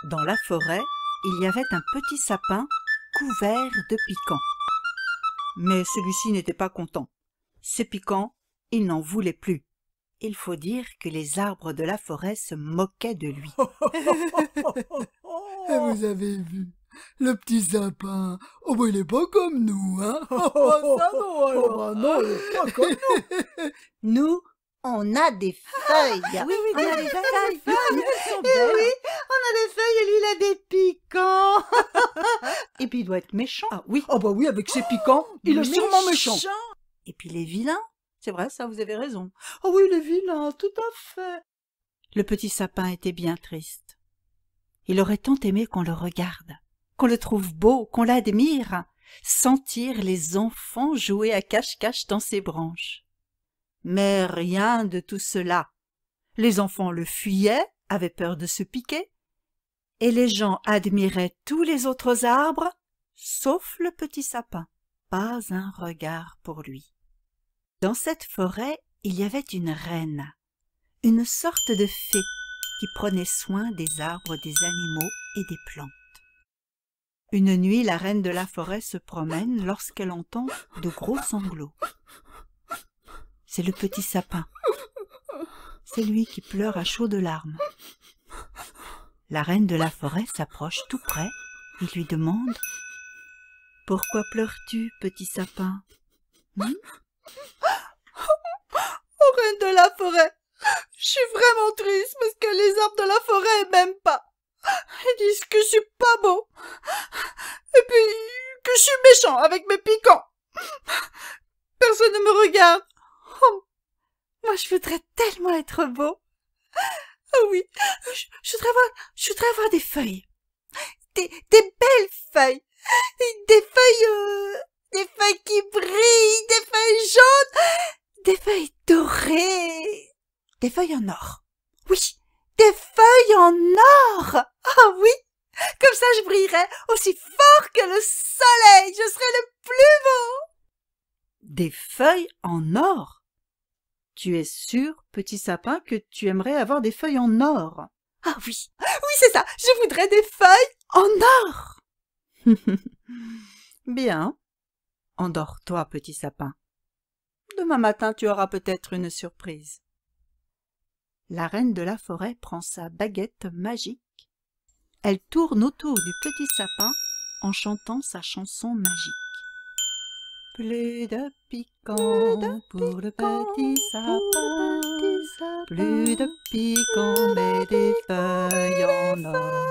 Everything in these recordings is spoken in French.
Dans la forêt, il y avait un petit sapin couvert de piquants. Mais celui-ci n'était pas content. Ces piquants, il n'en voulait plus. Il faut dire que les arbres de la forêt se moquaient de lui. Et vous avez vu, le petit sapin, oh bah il est pas comme nous, hein. Oh bah ça non alors. Oh bah non, il est pas comme nous. Nous, on a des feuilles. Oui, on a des feuilles. elles sont Et belles. oui, on a des feuilles et lui, il a des piquants. Et puis il doit être méchant. Ah oui, oh bah oui, avec ses piquants, il est sûrement méchant. Et puis les vilains. C'est vrai, ça, vous avez raison. Oh oui, les vilains, tout à fait. Le petit sapin était bien triste. Il aurait tant aimé qu'on le regarde, qu'on le trouve beau, qu'on l'admire, sentir les enfants jouer à cache-cache dans ses branches. Mais rien de tout cela. Les enfants le fuyaient, avaient peur de se piquer, et les gens admiraient tous les autres arbres, sauf le petit sapin. Pas un regard pour lui. Dans cette forêt, il y avait une reine, une sorte de fée qui prenait soin des arbres, des animaux et des plantes. Une nuit, la reine de la forêt se promène lorsqu'elle entend de gros sanglots. C'est le petit sapin. C'est lui qui pleure à chaudes larmes. La reine de la forêt s'approche tout près et lui demande « Pourquoi pleures-tu, petit sapin ?» Oh, reine de la forêt, je suis vraiment triste parce que les arbres de la forêt m'aiment pas. Ils disent que je suis pas beau. Et puis que je suis méchant avec mes piquants. Personne ne me regarde. Oh, moi, je voudrais tellement être beau. Ah oui, je voudrais avoir des feuilles. Des belles feuilles. Des feuilles qui brillent, des feuilles jaunes, des feuilles dorées, des feuilles en or. Oui, des feuilles en or. Ah oui, comme ça je brillerais aussi fort que le soleil. Je serais le plus beau. Des feuilles en or. Tu es sûr, petit sapin, que tu aimerais avoir des feuilles en or? Ah oui, oui c'est ça, je voudrais des feuilles en or. Bien. Endors-toi, petit sapin. Demain matin, tu auras peut-être une surprise. La reine de la forêt prend sa baguette magique. Elle tourne autour du petit sapin en chantant sa chanson magique. Plus de piquant pour le petit sapin, plus de piquant mais des feuilles en or.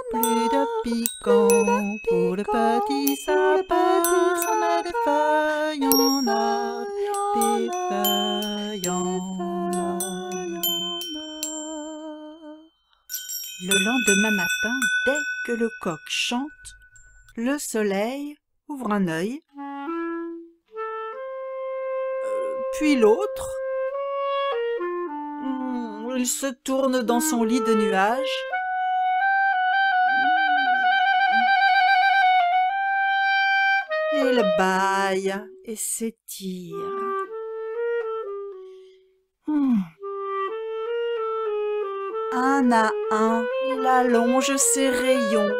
Plus de piquant pour le petit sapin, mais des feuilles en or, des feuilles en or. Le lendemain matin, dès que le coq chante, le soleil ouvre un œil, puis l'autre. Il se tourne dans son lit de nuages. Il bâille et s'étire. Un à un, il allonge ses rayons.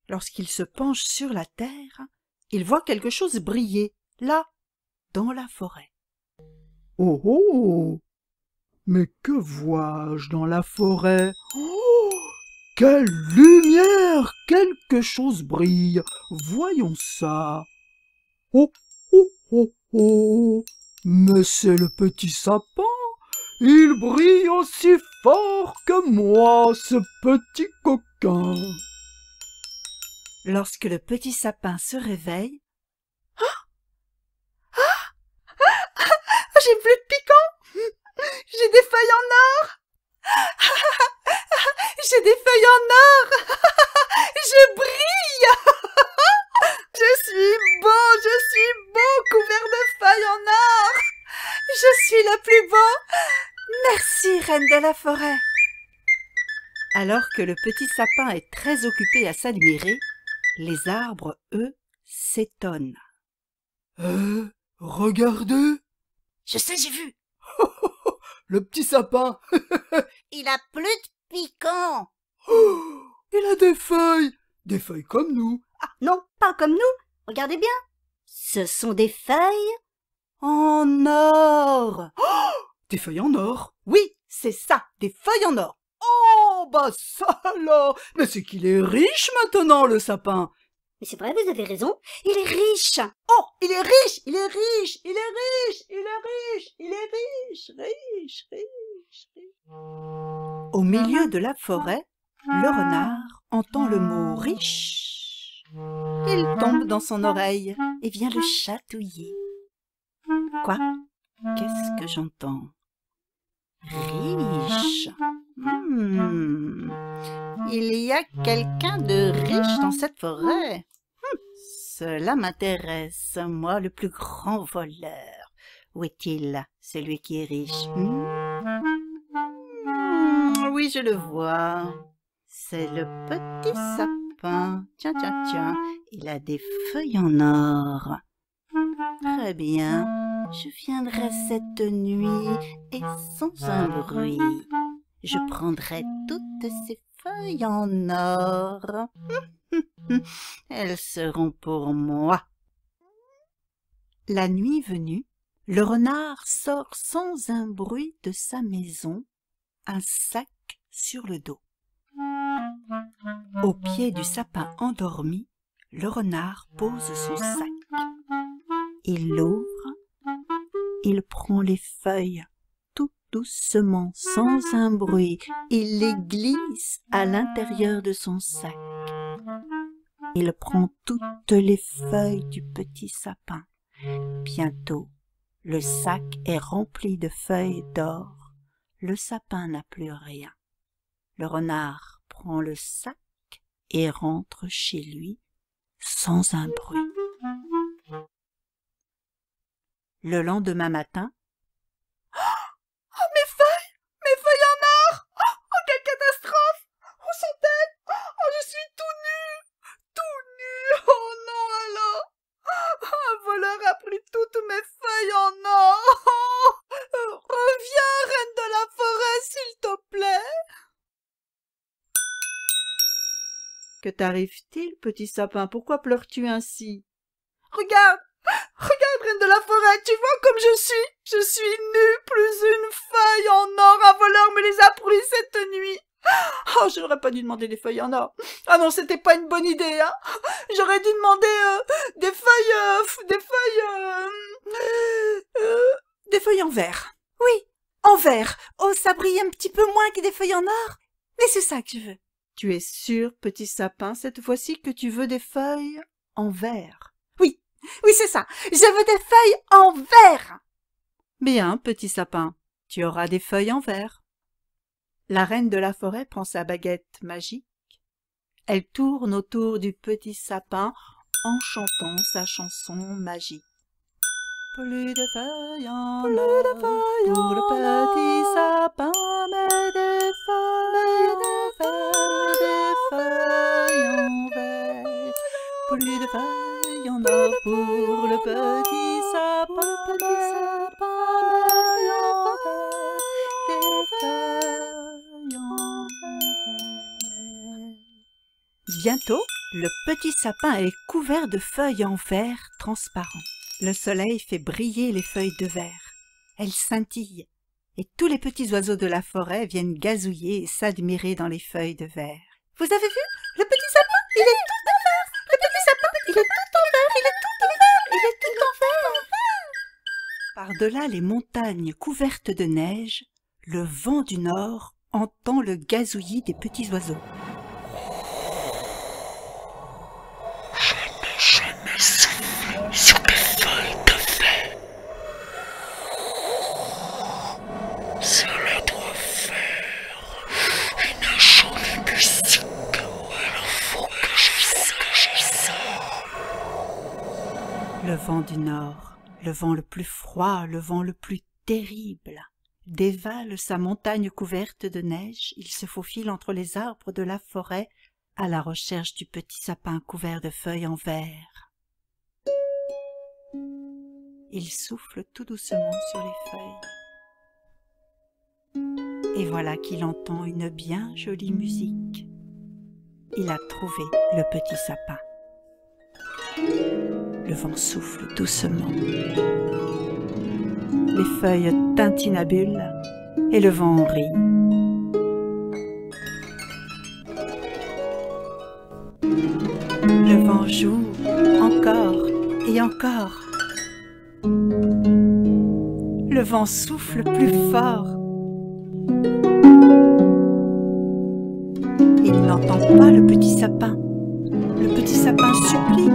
Lorsqu'il se penche sur la terre, il voit quelque chose briller, là, dans la forêt. Oh oh! Mais que vois-je dans la forêt? Oh! Quelle lumière! Quelque chose brille! Voyons ça! Oh oh oh oh! Mais c'est le petit sapin! Il brille aussi fort que moi, ce petit coquin! Lorsque le petit sapin se réveille, J'ai plus de piquants. J'ai des feuilles en or. J'ai des feuilles en or. Je brille. Je suis beau, couvert de feuilles en or. Je suis le plus beau. Merci, reine de la forêt. alors que le petit sapin est très occupé à s'admirer, Les arbres, eux, s'étonnent. Regardez, Je sais, j'ai vu. le petit sapin. Il a plus de piquant. Il a des feuilles comme nous. Ah, non, pas comme nous. Regardez bien. Ce sont des feuilles En or! Des feuilles en or. Oui, c'est ça, des feuilles en or. Oh, bah ça alors. Mais c'est qu'il est riche maintenant, le sapin. Mais c'est vrai, vous avez raison. Il est riche. Oh, il est riche, il est riche, il est riche, il est riche, il est riche, riche, riche, riche. Au milieu de la forêt, le renard entend le mot riche. Il tombe dans son oreille et vient le chatouiller. Quoi? Qu'est-ce que j'entends? Riche. Il y a quelqu'un de riche dans cette forêt. Cela m'intéresse, moi le plus grand voleur. Où est-il, celui qui est riche? Oui, je le vois. C'est le petit sapin. Tiens, tiens, tiens, il a des feuilles en or. Très bien, je viendrai cette nuit et sans un bruit. Je prendrai toutes ces feuilles en or. Elles seront pour moi. La nuit venue, le renard sort sans un bruit de sa maison, un sac sur le dos. Au pied du sapin endormi, le renard pose son sac. Il l'ouvre, il prend les feuilles tout doucement, sans un bruit, il les glisse à l'intérieur de son sac. Il prend toutes les feuilles du petit sapin. Bientôt, le sac est rempli de feuilles d'or. Le sapin n'a plus rien. Le renard prend le sac et rentre chez lui sans un bruit. Le lendemain matin, Mes feuilles en or. Oh, quelle catastrophe. Oh, sans tête. Oh, je suis tout nu. Oh non, alors. Un voleur a pris toutes mes feuilles en or. Reviens, reine de la forêt, s'il te plaît. que t'arrive-t-il, petit sapin? Pourquoi pleures-tu ainsi? Regarde, reine de la forêt, tu vois comme je suis. Je suis nue, plus une feuille en or. Un voleur me les a pris cette nuit. Oh, j'aurais pas dû demander des feuilles en or. Ah non, c'était pas une bonne idée, hein. J'aurais dû demander des Des feuilles en verre. Oui, en verre. Oh, ça brille un petit peu moins que des feuilles en or. Mais c'est ça que je veux. Tu es sûr, petit sapin, cette fois-ci que tu veux des feuilles en verre? Oui, c'est ça. Je veux des feuilles en verre. Bien, petit sapin, tu auras des feuilles en verre. La reine de la forêt prend sa baguette magique. Elle tourne autour du petit sapin en chantant sa chanson magique. Plus de feuilles en or pour le petit sapin, mais des feuilles en verre. Plus de feuilles en or pour le petit sapin, des feuilles en verre. Bientôt, le petit sapin est couvert de feuilles en verre transparent. Le soleil fait briller les feuilles de verre. Elles scintillent, et tous les petits oiseaux de la forêt viennent gazouiller et s'admirer dans les feuilles de verre. Vous avez vu? Le petit sapin, il est tout en verre. Le petit sapin, il est tout en verre. Il est tout en verre. Il est tout en verre. Par-delà les montagnes couvertes de neige, le vent du nord entend le gazouillis des petits oiseaux. Sur tes feuilles de verre. Cela doit faire une jolie musique. Alors faut que je sors. Le vent du nord, le vent le plus froid, le vent le plus terrible, dévale sa montagne couverte de neige, il se faufile entre les arbres de la forêt à la recherche du petit sapin couvert de feuilles en verre. Il souffle tout doucement sur les feuilles. Et voilà qu'il entend une bien jolie musique. Il a trouvé le petit sapin. Le vent souffle doucement. Les feuilles tintinabulent et le vent rit. Le vent joue encore et encore. Le vent souffle plus fort. Il n'entend pas le petit sapin. Le petit sapin supplie.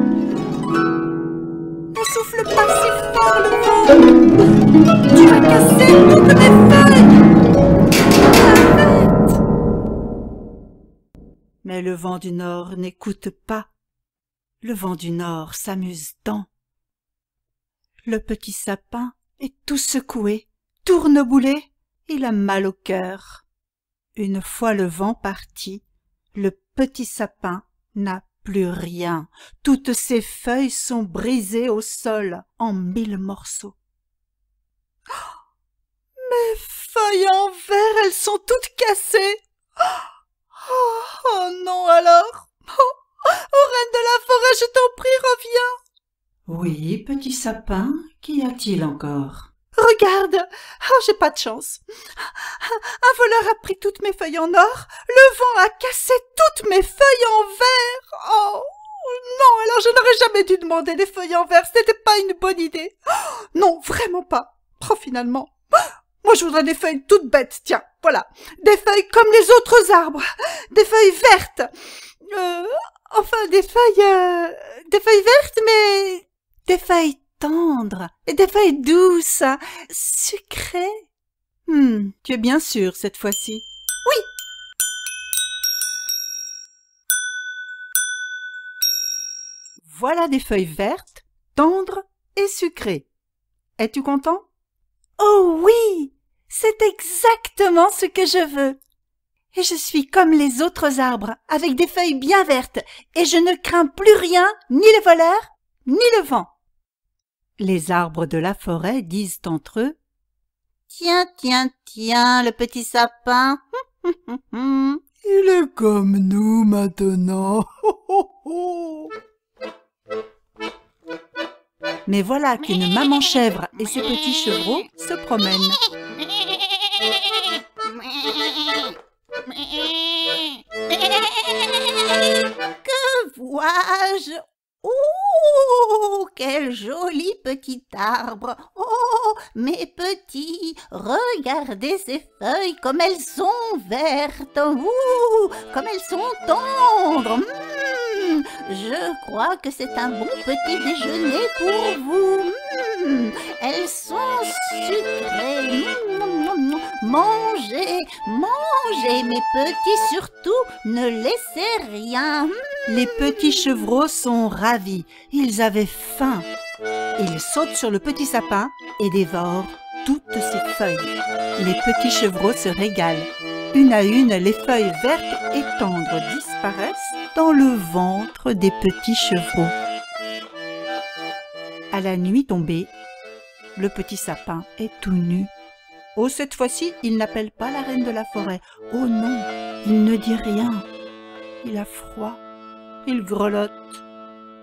Ne souffle pas si fort, le vent. Tu vas casser toutes mes feuilles. Arrête. Mais le vent du nord n'écoute pas. Le vent du nord s'amuse tant. Le petit sapin est tout secoué, tourneboulé, il a mal au cœur. Une fois le vent parti, le petit sapin n'a plus rien. Toutes ses feuilles sont brisées au sol en 1000 morceaux. Mes feuilles en verre, elles sont toutes cassées. Oh non alors. Oh, reine de la forêt, je t'en prie, reviens. Oui, petit sapin, qu'y a-t-il encore? Regarde, oh, j'ai pas de chance. Un voleur a pris toutes mes feuilles en or, le vent a cassé toutes mes feuilles en verre. Oh non, alors je n'aurais jamais dû demander des feuilles en verre, ce n'était pas une bonne idée. Oh, non, vraiment pas. Oh, finalement, moi je voudrais des feuilles toutes bêtes, tiens, voilà. Des feuilles comme les autres arbres, des feuilles vertes. Enfin, des feuilles vertes, mais des feuilles tendres et des feuilles douces, sucrées. Tu es bien sûre cette fois-ci? Oui. Voilà des feuilles vertes, tendres et sucrées. Es-tu content? Oh oui, c'est exactement ce que je veux. Et je suis comme les autres arbres, avec des feuilles bien vertes, et je ne crains plus rien, ni les voleurs, ni le vent. Les arbres de la forêt disent entre eux: Tiens, tiens, tiens, le petit sapin. Il est comme nous maintenant. Mais voilà qu'une maman chèvre et ses petits chevreaux se promènent. Que vois-je? Oh, quel joli petit arbre! Oh, mes petits, regardez ces feuilles comme elles sont vertes! Ouh, comme elles sont tendres! Je crois que c'est un bon petit déjeuner pour vous. Elles sont sucrées. Mangez, mangez, mes petits, surtout, ne laissez rien. Les petits chevreaux sont ravis, ils avaient faim. Ils sautent sur le petit sapin et dévorent toutes ses feuilles. Les petits chevreaux se régalent. Une à une, les feuilles vertes et tendres disparaissent dans le ventre des petits chevreaux. À la nuit tombée, le petit sapin est tout nu. Oh, cette fois-ci, il n'appelle pas la reine de la forêt. Oh non, il ne dit rien. Il a froid, il grelotte,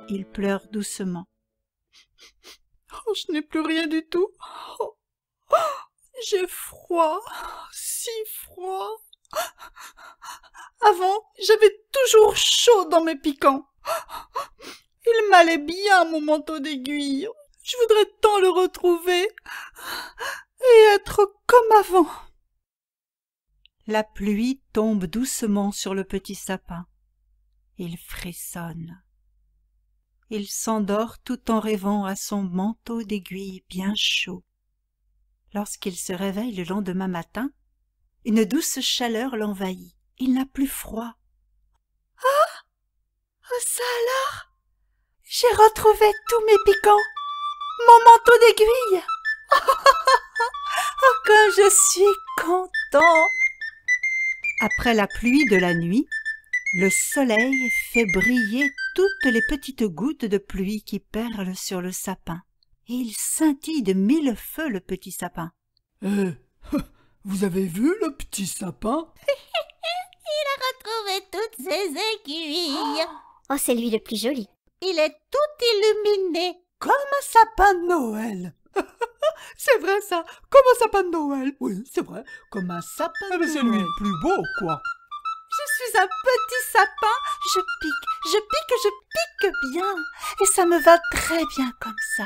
il pleure doucement. Oh, je n'ai plus rien du tout. Oh, j'ai froid, si froid. Avant, j'avais toujours chaud dans mes piquants. Il m'allait bien, mon manteau d'aiguille. Je voudrais tant le retrouver et être comme avant. La pluie tombe doucement sur le petit sapin. Il frissonne. Il s'endort tout en rêvant à son manteau d'aiguille bien chaud. Lorsqu'il se réveille le lendemain matin, une douce chaleur l'envahit. Il n'a plus froid. Ah, ça alors? J'ai retrouvé tous mes piquants, mon manteau d'aiguille. Oh, comme je suis content! Après la pluie de la nuit, Le soleil fait briller toutes les petites gouttes de pluie qui perlent sur le sapin. Et il scintille de 1000 feux, le petit sapin. Eh, vous avez vu le petit sapin? Trouvez toutes ses aiguilles. Oh, c'est lui le plus joli. Il est tout illuminé. Comme un sapin de Noël. C'est vrai ça, comme un sapin de Noël. Oui, c'est vrai, comme un sapin de Noël. C'est lui le plus beau, quoi. Je suis un petit sapin, je pique bien, et ça me va très bien comme ça.